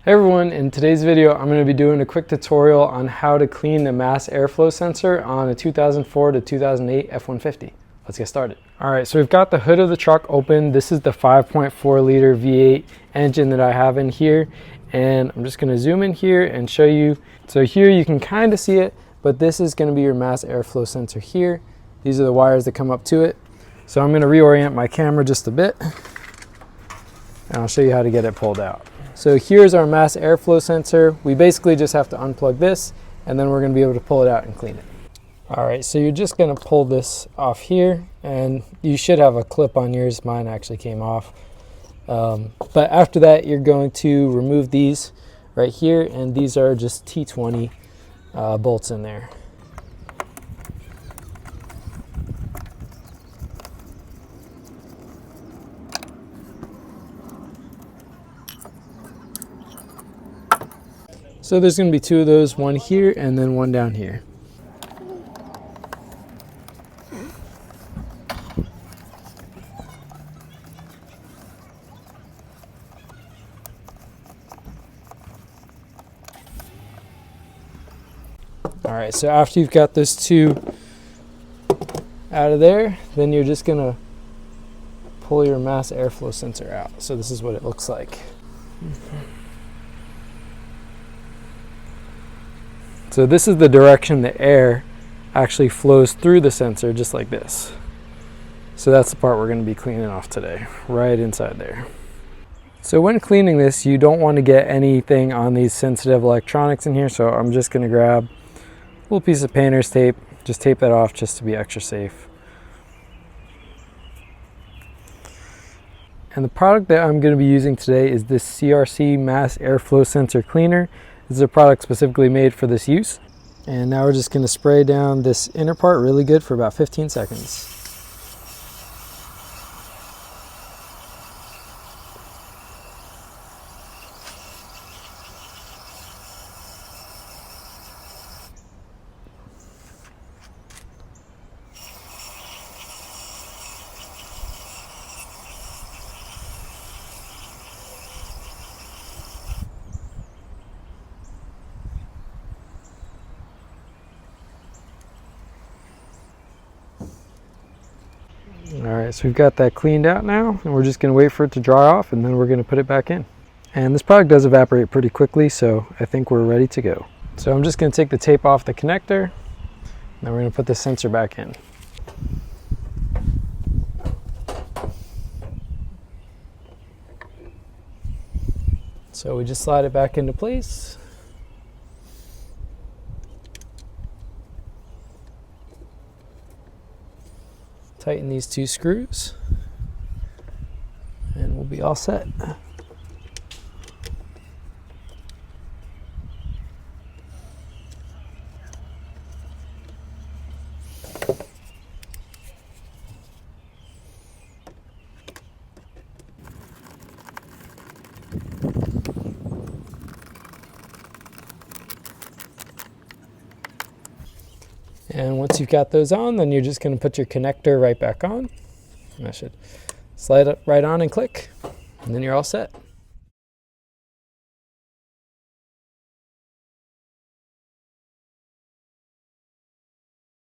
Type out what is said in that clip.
Hey everyone, in today's video I'm going to be doing a quick tutorial on how to clean the mass airflow sensor on a 2004 to 2008 F-150. Let's get started. Alright, so we've got the hood of the truck open. This is the 5.4 liter V8 engine that I have in here, and I'm just going to zoom in here and show you. So here you can kind of see it, but this is going to be your mass airflow sensor here. These are the wires that come up to it. So I'm going to reorient my camera just a bit, and I'll show you how to get it pulled out. So here's our mass airflow sensor. We basically just have to unplug this, and then we're going to be able to pull it out and clean it. All right, so you're just going to pull this off here, and you should have a clip on yours. Mine actually came off. But after that, you're going to remove these right here, and these are just T20 bolts in there. So there's going to be two of those, one here and then one down here. All right, so after you've got those two out of there, then you're just going to pull your mass airflow sensor out. So this is what it looks like. So this is the direction the air actually flows through the sensor, just like this. So that's the part we're going to be cleaning off today, right inside there. So when cleaning this, you don't want to get anything on these sensitive electronics in here, so I'm just going to grab a little piece of painter's tape, just tape that off just to be extra safe. And the product that I'm going to be using today is this CRC mass airflow sensor cleaner. This is a product specifically made for this use. And now we're just going to spray down this inner part really good for about 15 seconds. Alright, so we've got that cleaned out now, and we're just going to wait for it to dry off, and then we're going to put it back in. And this product does evaporate pretty quickly, so I think we're ready to go. So I'm just going to take the tape off the connector, and then we're going to put the sensor back in. So we just slide it back into place. Tighten these two screws, and we'll be all set. And once you've got those on, then you're just going to put your connector right back on. And that should slide it right on and click, and then you're all set.